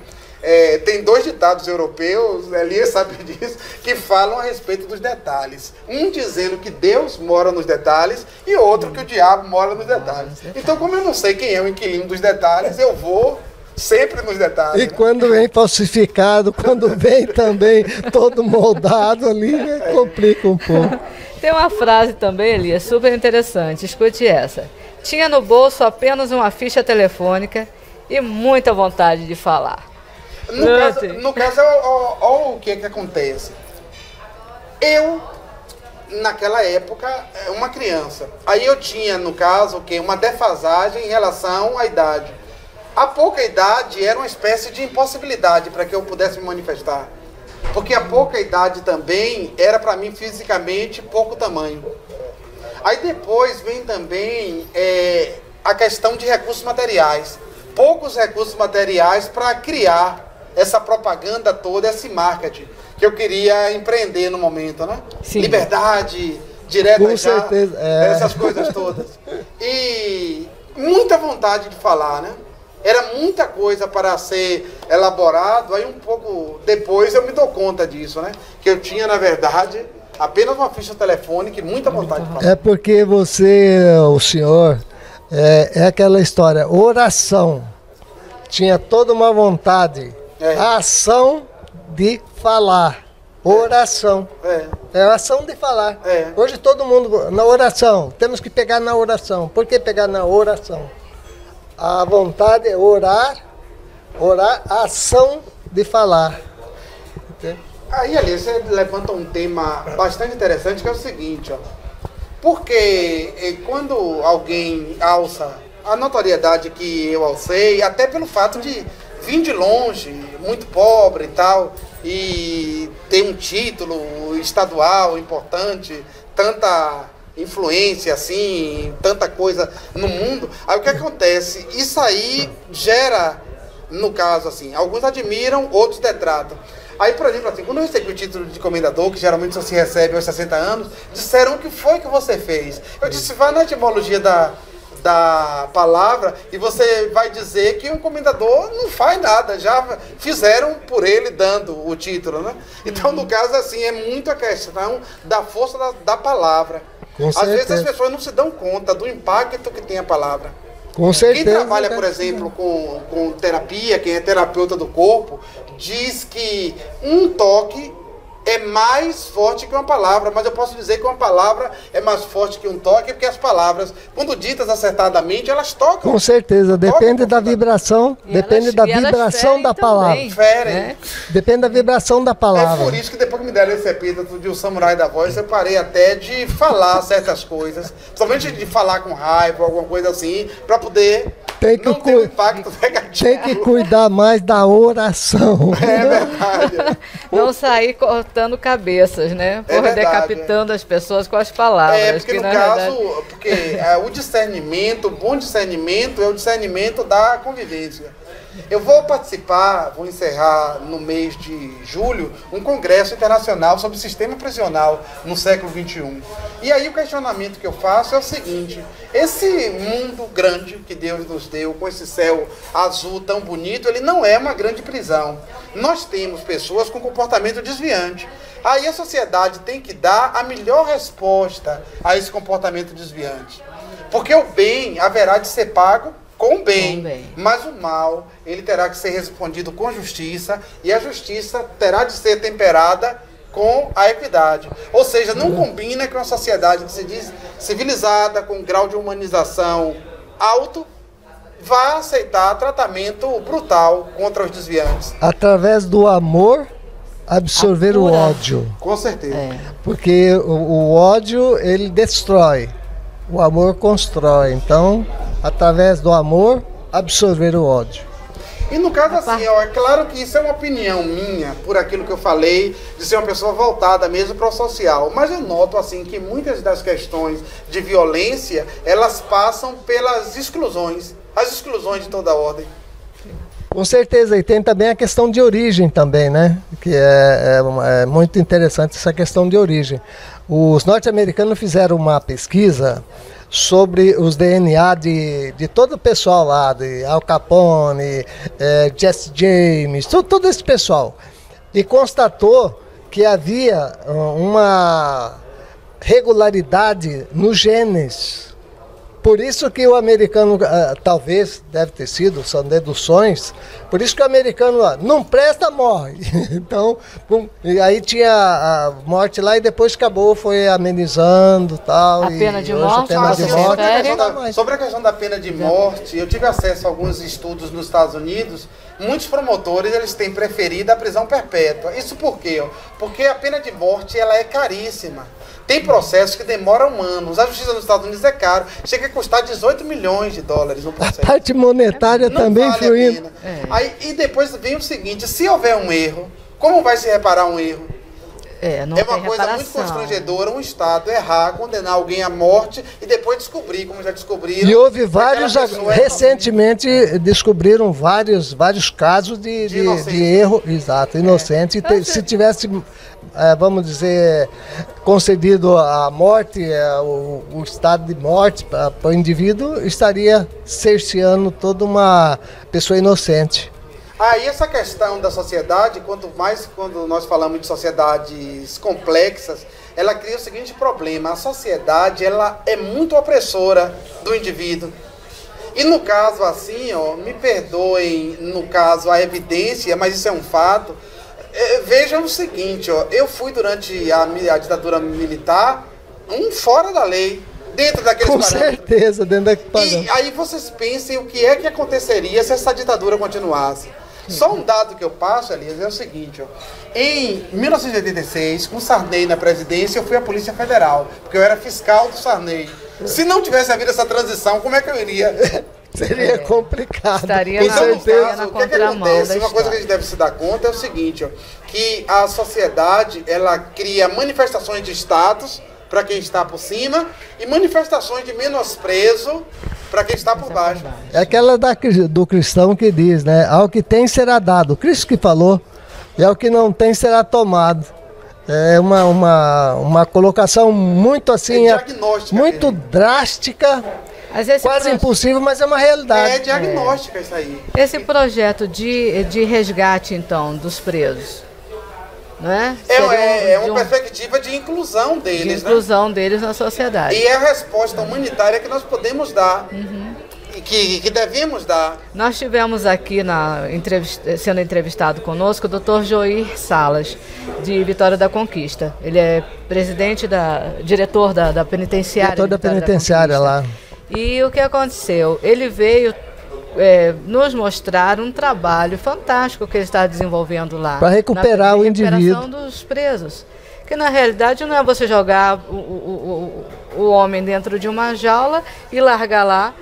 Tem 2 ditados europeus, Elias sabe disso, que falam a respeito dos detalhes. Um dizendo que Deus mora nos detalhes e outro que o diabo mora nos detalhes. Então, como eu não sei quem é o inquilino dos detalhes, eu vou Sempre nos detalhes. E quando vem falsificado, quando vem também todo moldado ali, né, complica um pouco. Tem uma frase também, Elias, super interessante. Escute essa. Tinha no bolso apenas uma ficha telefônica e muita vontade de falar. No caso, olha o que acontece. Eu, naquela época, uma criança. Aí eu tinha, no caso, uma defasagem em relação à idade. A pouca idade era uma espécie de impossibilidade para que eu pudesse me manifestar. Porque a pouca idade também era para mim fisicamente pouco tamanho. Aí depois vem também a questão de recursos materiais. Poucos recursos materiais para criar essa propaganda toda, esse marketing que eu queria empreender no momento, né? Sim. Liberdade, direta Com já, certeza, essas coisas todas. E muita vontade de falar, né? Era muita coisa para ser elaborado, aí um pouco depois eu me dou conta disso, né? Que eu tinha, na verdade, apenas uma ficha telefônica e muita vontade de falar. É porque você, o senhor, é aquela história, oração. Tinha toda uma vontade, a ação de falar. Oração. É a ação de falar. Hoje todo mundo, na oração, temos que pegar na oração. Por que pegar na oração? A vontade é orar, a ação de falar. Entende? Aí, ali, você levanta um tema bastante interessante, que é o seguinte, ó. Porque quando alguém alça a notoriedade que eu alcei, até pelo fato de vir de longe, muito pobre e tal, e ter um título estadual importante, tanta influência, assim, tanta coisa no mundo, aí o que acontece? Isso aí gera, no caso, assim, alguns admiram, outros detratam. Aí, por exemplo, assim, quando eu recebi o título de comendador, que geralmente só se recebe aos 60 anos, disseram o que foi que você fez. Eu disse, vai na etimologia da palavra e você vai dizer que um comendador não faz nada, já fizeram por ele dando o título, né? Então, no caso, assim, é muito a questão da força da palavra. Às vezes as pessoas não se dão conta do impacto que tem a palavra. Com certeza. Quem trabalha, por exemplo, com terapia, quem é terapeuta do corpo, diz que um toque é mais forte que uma palavra, mas eu posso dizer que uma palavra é mais forte que um toque, porque as palavras, quando ditas acertadamente, elas tocam. Com certeza, depende da vibração, depende da vibração da palavra. Ferem. Depende da vibração da palavra. É por isso que depois que me deram esse epíteto de o samurai da voz, eu parei até de falar certas coisas, somente de falar com raiva, alguma coisa assim, para poder não ter um impacto negativo. Tem que cuidar mais da oração. É verdade. Não sair cortando cabeças, né? Decapitando as pessoas com as palavras. Porque no caso, o discernimento, o bom discernimento é o discernimento da convivência. Eu vou participar, vou encerrar no mês de julho, um congresso internacional sobre sistema prisional no século XXI. E aí o questionamento que eu faço é o seguinte: esse mundo grande que Deus nos deu, com esse céu azul tão bonito, ele não é uma grande prisão. Nós temos pessoas com comportamento desviante. Aí a sociedade tem que dar a melhor resposta a esse comportamento desviante. Porque o bem haverá de ser pago com o bem, mas o mal, ele terá que ser respondido com justiça, e a justiça terá de ser temperada com a equidade. Ou seja, não combina com uma sociedade que se diz civilizada, com um grau de humanização alto, vá aceitar tratamento brutal contra os desviantes. Através do amor, absorver o ódio. Com certeza. Porque o ódio, ele destrói. O amor constrói. Então, através do amor, absorver o ódio. E no caso assim, é claro que isso é uma opinião minha, por aquilo que eu falei, de ser uma pessoa voltada mesmo para o social. Mas eu noto assim que muitas das questões de violência, elas passam pelas exclusões, as exclusões de toda ordem. Com certeza, e tem também a questão de origem também, né? Que é muito interessante essa questão de origem. Os norte-americanos fizeram uma pesquisa sobre os DNA de todo o pessoal lá, de Al Capone, Jesse James, todo esse pessoal. E constatou que havia uma regularidade nos genes. Por isso que o americano, talvez, deve ter sido, são deduções, por isso que o americano não presta, morre. Então, e aí tinha a morte lá e depois acabou, foi amenizando tal. A pena de morte? Sobre a questão da pena de morte, eu tive acesso a alguns estudos nos Estados Unidos. Muitos promotores eles têm preferido a prisão perpétua. Isso por quê? Porque a pena de morte ela é caríssima. Tem processos que demoram anos. A justiça nos Estados Unidos é caro. Chega a custar 18 milhões de dólares no processo. A parte monetária não também vale influindo. Aí, e depois vem o seguinte, se houver um erro, como vai se reparar um erro? É uma coisa muito constrangedora um Estado errar, condenar alguém à morte e depois descobrir, como já descobriram. E houve vários, recentemente descobriram vários casos de erro, exato, inocente. Se tivesse, vamos dizer, concedido a morte, o estado de morte para o indivíduo, estaria cerceando toda uma pessoa inocente. Aí essa questão da sociedade, quanto mais quando nós falamos de sociedades complexas, ela cria o seguinte problema: a sociedade ela é muito opressora do indivíduo. E no caso assim, me perdoem no caso a evidência, mas isso é um fato. Vejam o seguinte, eu fui durante a ditadura militar fora da lei. Dentro daqueles parâmetros. Com certeza, dentro daquele parâmetro. E aí vocês pensem o que é que aconteceria se essa ditadura continuasse. Só um dado que eu passo, Elias, é o seguinte, em 1986, com Sarney na presidência, eu fui à Polícia Federal, porque eu era fiscal do Sarney. Se não tivesse havido essa transição, como é que eu iria? Seria complicado. Estaria então, no caso, o que acontece? Uma coisa que a gente deve se dar conta é o seguinte, que a sociedade, ela cria manifestações de status para quem está por cima e manifestações de menosprezo para quem está por baixo. É aquela do cristão que diz, né? Ao que tem será dado. Cristo que falou. E ao que não tem será tomado. É uma colocação muito assim, muito drástica, quase impossível, mas é uma realidade. É diagnóstica isso aí. Esse projeto de resgate, então, dos presos, né? É uma perspectiva de inclusão deles. De inclusão deles na sociedade. E é a resposta humanitária que nós podemos dar. E que devemos dar. Nós tivemos aqui sendo entrevistado conosco o Dr. Joir Salas, de Vitória da Conquista. Ele é diretor da penitenciária. Diretor da penitenciária lá. E o que aconteceu? Ele veio nos mostrar um trabalho fantástico que ele está desenvolvendo lá. Para recuperar o indivíduo. Recuperação dos presos. Que na realidade não é você jogar o homem dentro de uma jaula e largar lá,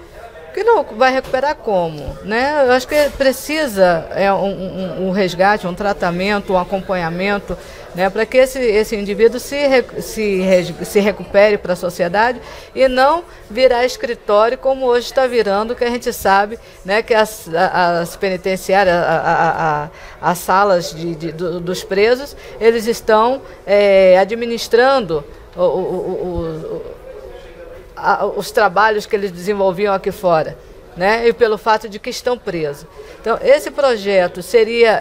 que não vai recuperar como, né? Eu acho que precisa um resgate, um tratamento, um acompanhamento, né, para que esse indivíduo se recupere para a sociedade e não virar escritório como hoje está virando, que a gente sabe, né, que as penitenciárias, as salas dos presos, eles estão administrando os trabalhos que eles desenvolviam aqui fora, né? E pelo fato de que estão presos. Então, esse projeto seria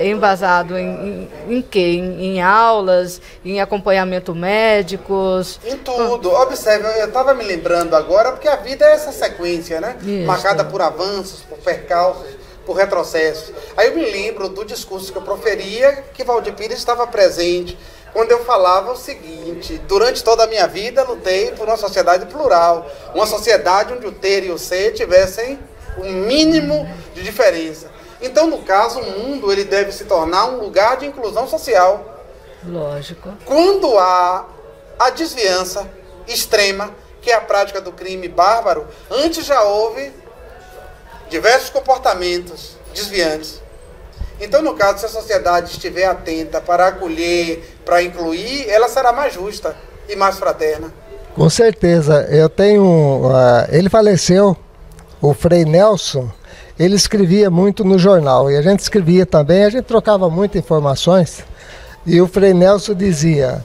embasado em quê? Em aulas, em acompanhamento médicos? Em tudo. Observe, eu estava me lembrando agora, porque a vida é essa sequência, né? Isso. Marcada por avanços, por percalços, por retrocessos. Aí eu me lembro do discurso que eu proferia, que Valdir Pires estava presente, quando eu falava o seguinte: durante toda a minha vida lutei por uma sociedade plural, uma sociedade onde o ter e o ser tivessem um mínimo de diferença. Então, no caso, o mundo ele deve se tornar um lugar de inclusão social. Lógico. Quando há a desviança extrema, que é a prática do crime bárbaro, antes já houve diversos comportamentos desviantes. Então, no caso, se a sociedade estiver atenta para acolher, para incluir, ela será mais justa e mais fraterna. Com certeza. Eu tenho... ele faleceu, o Frei Nelson, ele escrevia muito no jornal. E a gente escrevia também, a gente trocava muitas informações. E o Frei Nelson dizia: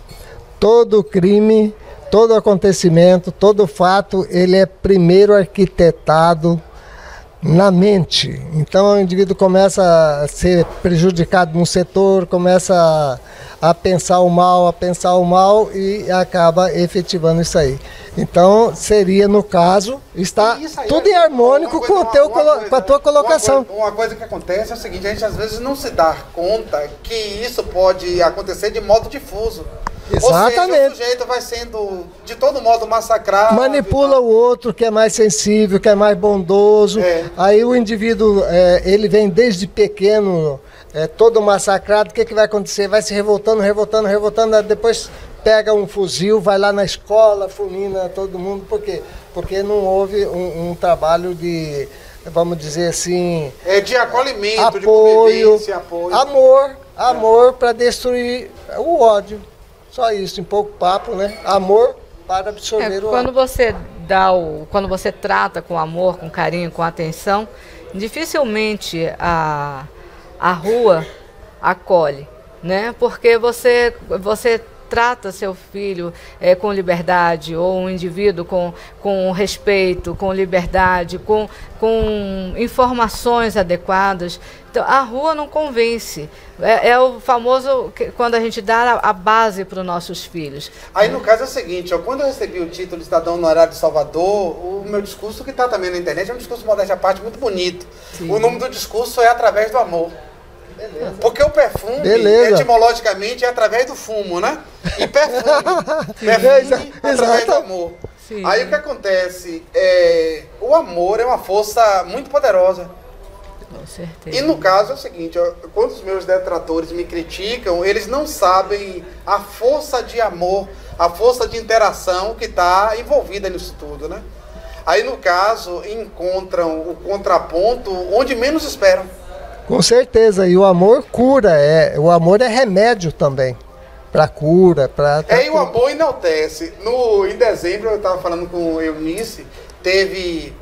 todo crime, todo acontecimento, todo fato, ele é primeiro arquitetado na mente. Então o indivíduo começa a ser prejudicado num setor, começa a pensar o mal e acaba efetivando isso aí. Então, seria, no caso, está tudo em harmônico com a tua colocação. Uma coisa que acontece é o seguinte, a gente às vezes não se dá conta que isso pode acontecer de modo difuso. Exatamente. Ou seja, o sujeito vai sendo, de todo modo, massacrado. Manipula o outro que é mais sensível, que é mais bondoso. Aí o indivíduo, ele vem desde pequeno, todo massacrado. O que vai acontecer? Vai se revoltando, depois pega um fuzil, vai lá na escola, fulmina todo mundo. Por quê? Porque não houve um trabalho de, vamos dizer assim... de acolhimento, apoio, de convivência, apoio. Amor para destruir o ódio. Só isso, em pouco papo, né? Amor para absorver o quando você quando você trata com amor, com carinho, com atenção, dificilmente a rua acolhe, né? Porque você trata seu filho com liberdade, ou um indivíduo com respeito, com liberdade, com informações adequadas. Então, a rua não convence. É o famoso quando a gente dá a base para os nossos filhos. Aí, no caso, é o seguinte, quando eu recebi o título de cidadão honorário de Salvador, o meu discurso, que está também na internet, é um discurso, modéstia à parte, muito bonito. Sim. O nome do discurso é Através do Amor. Beleza. Porque o perfume, etimologicamente, é através do fumo, né? E perfume através do amor. Sim. Aí o que acontece? O amor é uma força muito poderosa. Com certeza. E no caso é o seguinte, quando os meus detratores me criticam, eles não sabem a força de amor, a força de interação que está envolvida nisso tudo, né? Aí no caso encontram o contraponto onde menos esperam. Com certeza, e o amor cura, o amor é remédio também, para cura, para... E o amor enaltece. Em dezembro, eu estava falando com Eunice, teve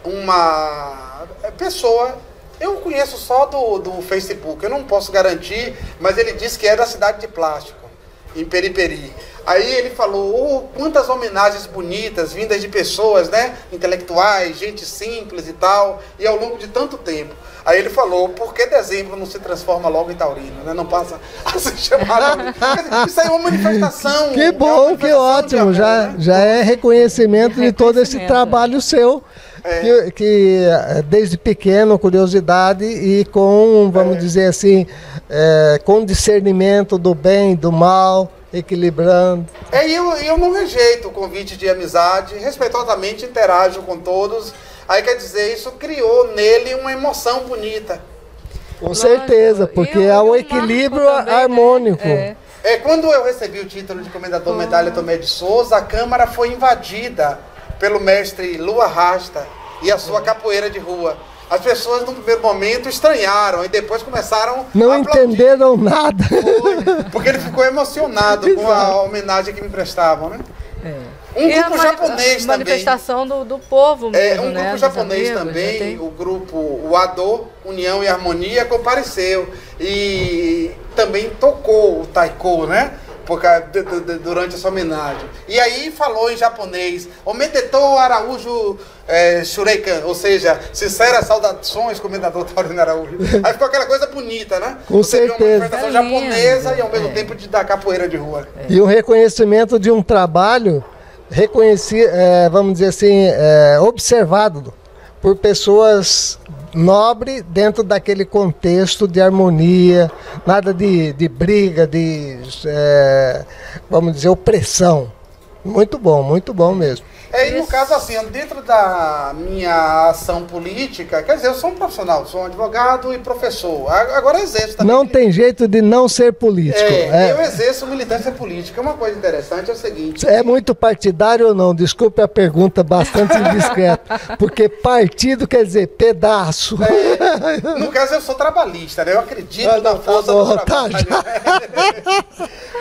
uma pessoa, eu conheço só do Facebook, eu não posso garantir, mas ele disse que é da cidade de Plástico, em Periperi. Aí ele falou, quantas homenagens bonitas, vindas de pessoas, né, intelectuais, gente simples e tal, e ao longo de tanto tempo. Aí ele falou, por que dezembro não se transforma logo em taurino, né? Não passa a se chamar... Isso aí é uma manifestação. Que bom, que ótimo, amor, já é reconhecimento de todo esse trabalho seu, que desde pequeno, curiosidade e com, vamos dizer assim, com discernimento do bem, do mal, equilibrando. E eu não rejeito o convite de amizade, respeitosamente interajo com todos. Aí quer dizer, isso criou nele uma emoção bonita. Com certeza, porque é um equilíbrio harmônico. Quando eu recebi o título de Comendador Medalha Tomé de Souza, a Câmara foi invadida pelo mestre Lua Rasta e a sua capoeira de rua. As pessoas, no primeiro momento, estranharam e depois começaram a entenderam nada. Porque ele ficou emocionado com a homenagem que me prestavam, né? Um grupo japonês também. Manifestação do povo mesmo, um grupo japonês também, o grupo Uado, União e Harmonia, compareceu. E também tocou o taiko, né? Durante essa homenagem. E aí falou em japonês, Omedetou Araújo Shureikan, ou seja, sinceras saudações, Comendador Taurino Araújo. Aí ficou aquela coisa bonita, né? Com certeza. Uma manifestação japonesa e ao mesmo tempo da capoeira de rua. E o reconhecimento de um trabalho vamos dizer assim, observado por pessoas nobres dentro daquele contexto de harmonia, nada de briga, vamos dizer, opressão. Muito bom mesmo. E no caso assim, dentro da minha ação política, quer dizer, eu sou um profissional, sou um advogado e professor, agora exerço também. Não tem jeito de não ser político. Eu exerço militância política. Uma coisa interessante é o seguinte... É muito partidário ou não? Desculpe a pergunta bastante indiscreta, porque partido quer dizer pedaço. No caso, eu sou trabalhista, né? Eu acredito na força do trabalho.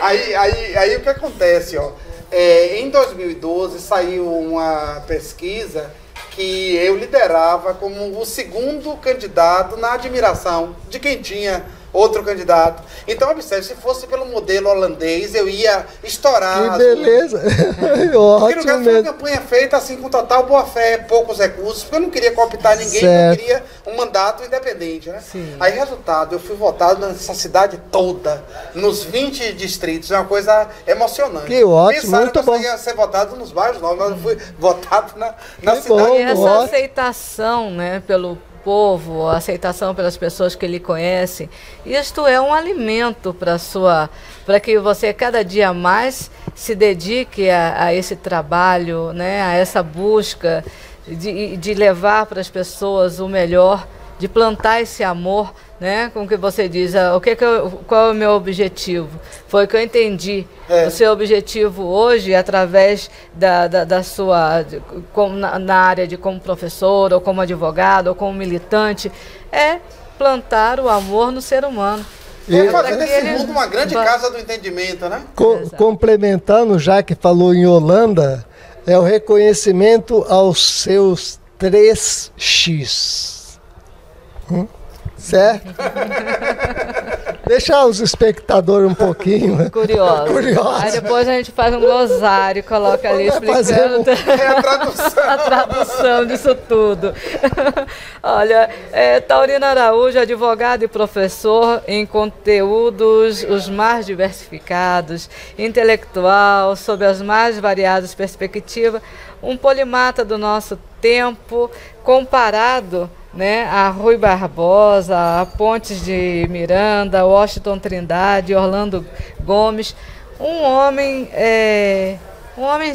Aí o que acontece, em 2012 saiu uma pesquisa que eu liderava como o segundo candidato na admiração de quem tinha outro candidato. Então, observe, se fosse pelo modelo holandês, eu ia estourar. Que beleza! Porque no caso foi uma campanha feita assim com total boa-fé, poucos recursos, porque eu não queria cooptar ninguém, eu queria um mandato independente, né? Sim. Aí, resultado, eu fui votado nessa cidade toda, nos 20 distritos, é uma coisa emocionante. Que ótimo, pensaram muito que eu bom. ia ser votado nos bairros novos, mas eu fui votado na Que cidade. bom. E essa Ótimo. aceitação, né, pelo povo, a aceitação pelas pessoas que lhe conhecem, isto é um alimento para que você cada dia mais se dedique a esse trabalho, né, a essa busca de levar para as pessoas o melhor, de plantar esse amor, né, como que você diz, qual é o meu objetivo? Foi o que eu entendi. O seu objetivo hoje, através da sua, na área de como professor, ou como advogado, ou como militante, é plantar o amor no ser humano. Vamos fazer desse mundo uma grande casa do entendimento, né? Complementando, já que falou em Holanda, é o reconhecimento aos seus 3x. Certo? Deixar os espectadores um pouquinho curiosos. Aí depois a gente faz um glossário, coloca ali explicando a tradução disso tudo. Olha, Taurino Araújo, advogado e professor em conteúdos os mais diversificados, intelectual, sob as mais variadas perspectivas, um polimata do nosso tempo, comparado, né, a Rui Barbosa, a Pontes de Miranda, Washington Trindade, Orlando Gomes, um homem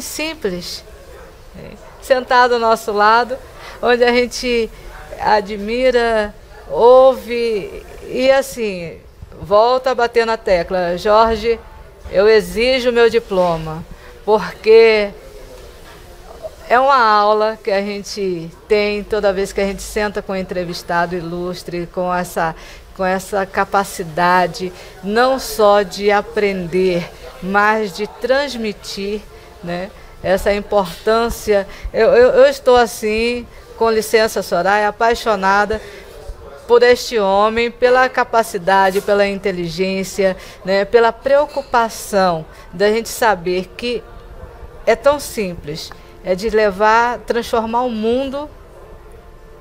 simples, sentado ao nosso lado, onde a gente admira, ouve e assim, volta a bater na tecla. Jorge, eu exijo meu diploma, porque é uma aula que a gente tem toda vez que a gente senta com um entrevistado ilustre, com essa capacidade não só de aprender, mas de transmitir, né, essa importância. Eu estou assim, com licença, Soraya, apaixonada por este homem, pela capacidade, pela inteligência, né, pela preocupação da gente saber que é tão simples. É de transformar o mundo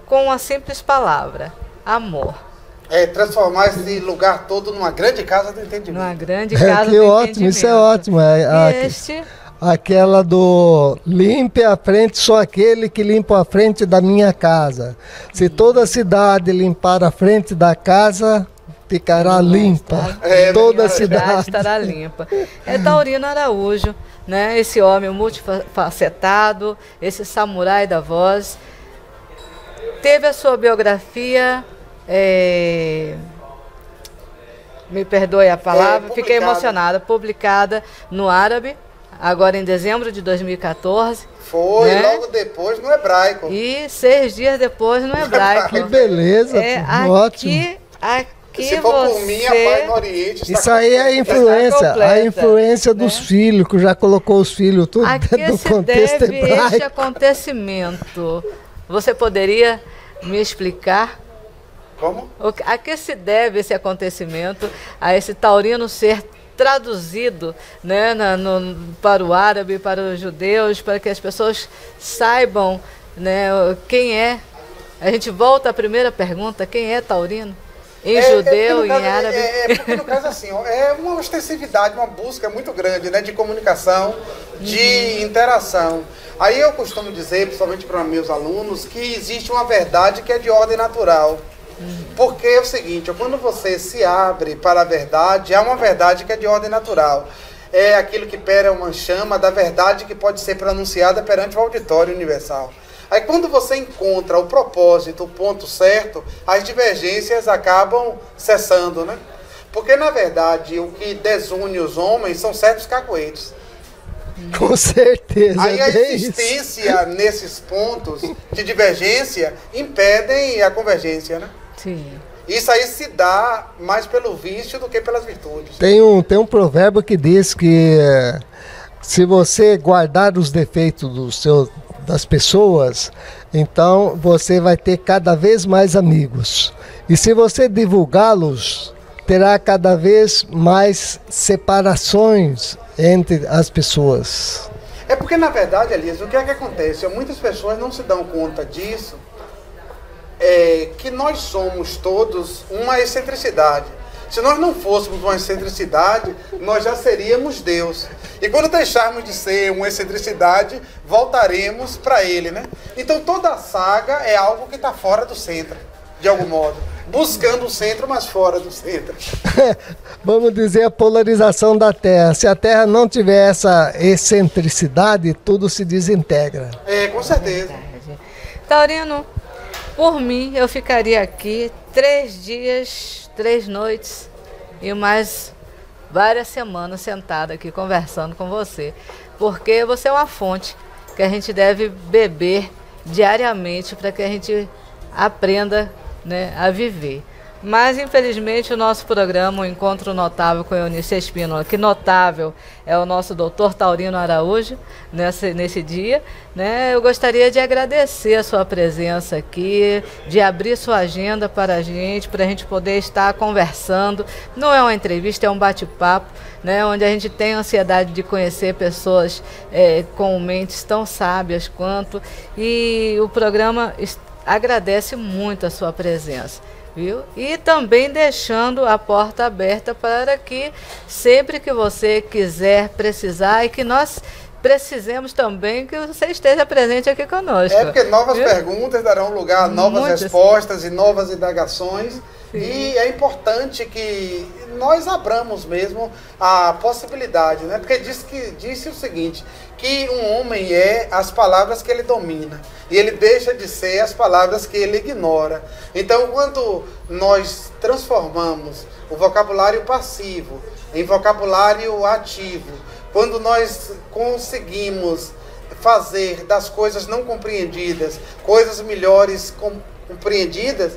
com uma simples palavra, amor. Transformar esse lugar todo numa grande casa do entendimento. Numa grande casa que do ótimo, entendimento. Isso é ótimo. Aquela do limpe a frente, só aquele que limpa a frente da minha casa. Se toda a cidade limpar a frente da casa, ficará limpa. Toda a cidade estará limpa. É Taurino Araújo, né? Esse homem multifacetado, esse samurai da voz, teve a sua biografia, me perdoe a palavra, fiquei emocionada, publicada no árabe, agora em dezembro de 2014. Foi, né? Logo depois no hebraico. E 6 dias depois no hebraico. Que beleza, ótimo. Se for por mim, a Pai no Oriente isso aí é a influência dos filhos, que já colocou os filhos tudo dentro do contexto hebraico. Este acontecimento, você poderia me explicar? Como? A que se deve esse acontecimento, a esse taurino ser traduzido, né, para o árabe, para os judeus, para que as pessoas saibam, né, quem é? A gente volta à primeira pergunta, quem é taurino? Em judeu, em árabe. Porque no caso assim, é uma ostensividade, uma busca muito grande, né, de comunicação, de interação. Aí eu costumo dizer, principalmente para meus alunos, que existe uma verdade que é de ordem natural. Porque é o seguinte, quando você se abre para a verdade, há uma verdade que é de ordem natural. É aquilo que pera uma chama da verdade que pode ser pronunciada perante o auditório universal. Aí quando você encontra o propósito, o ponto certo, as divergências acabam cessando, né? Porque, na verdade, o que desune os homens são certos cacoetes. Com certeza. Aí a existência nesses pontos de divergência impedem a convergência, né? Sim. Isso aí se dá mais pelo vício do que pelas virtudes. Tem um provérbio que diz que se você guardar os defeitos das pessoas, então você vai ter cada vez mais amigos. E se você divulgá-los, terá cada vez mais separações entre as pessoas. É porque, na verdade, Elias, o que é que acontece? Muitas pessoas não se dão conta disso, que nós somos todos uma excentricidade. Se nós não fôssemos uma excentricidade, nós já seríamos Deus. E quando deixarmos de ser uma excentricidade, voltaremos para Ele, né? Então toda a saga é algo que está fora do centro, de algum modo. Buscando o centro, mas fora do centro. Vamos dizer a polarização da Terra. Se a Terra não tiver essa excentricidade, tudo se desintegra. Com certeza. Taurino, por mim, eu ficaria aqui 3 dias, 3 noites e mais várias semanas sentada aqui conversando com você. Porque você é uma fonte que a gente deve beber diariamente para que a gente aprenda, né, a viver. Mas, infelizmente, o nosso programa, o Encontro Notável com Eunice Espínola, que notável é o nosso doutor Taurino Araújo, nesse dia, né? Eu gostaria de agradecer a sua presença aqui, de abrir sua agenda para a gente poder estar conversando. Não é uma entrevista, é um bate-papo, né? Onde a gente tem ansiedade de conhecer pessoas com mentes tão sábias quanto. E o programa agradece muito a sua presença. Viu? E também deixando a porta aberta para que sempre que você quiser precisar e que nós precisemos também que você esteja presente aqui conosco. Porque novas perguntas darão lugar a novas respostas e novas indagações. Sim. E é importante que nós abramos mesmo a possibilidade, né? Porque disse o seguinte, que um homem é as palavras que ele domina, e ele deixa de ser as palavras que ele ignora. Então, quando nós transformamos o vocabulário passivo em vocabulário ativo, quando nós conseguimos fazer das coisas não compreendidas coisas melhores compreendidas,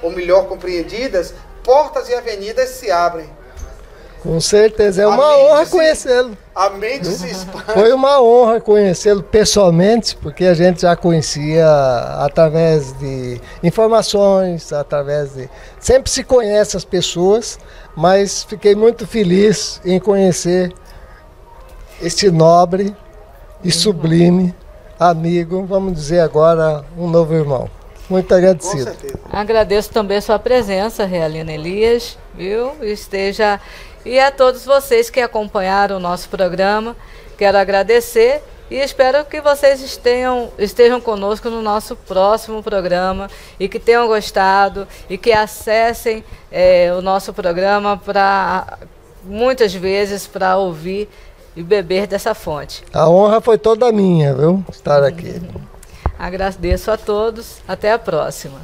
ou melhor compreendidas, portas e avenidas se abrem. Com certeza, é uma honra conhecê-lo. A mente se expande. Foi uma honra conhecê-lo pessoalmente, porque a gente já conhecia através de informações, sempre se conhece as pessoas, mas fiquei muito feliz em conhecer este nobre e sublime amigo, vamos dizer agora, um novo irmão. Muito agradecido. Com certeza. Agradeço também a sua presença, Realina Elias, viu? E a todos vocês que acompanharam o nosso programa, quero agradecer e espero que vocês estejam conosco no nosso próximo programa e que tenham gostado e que acessem o nosso programa muitas vezes para ouvir e beber dessa fonte. A honra foi toda minha, viu? Estar aqui. Agradeço a todos. Até a próxima.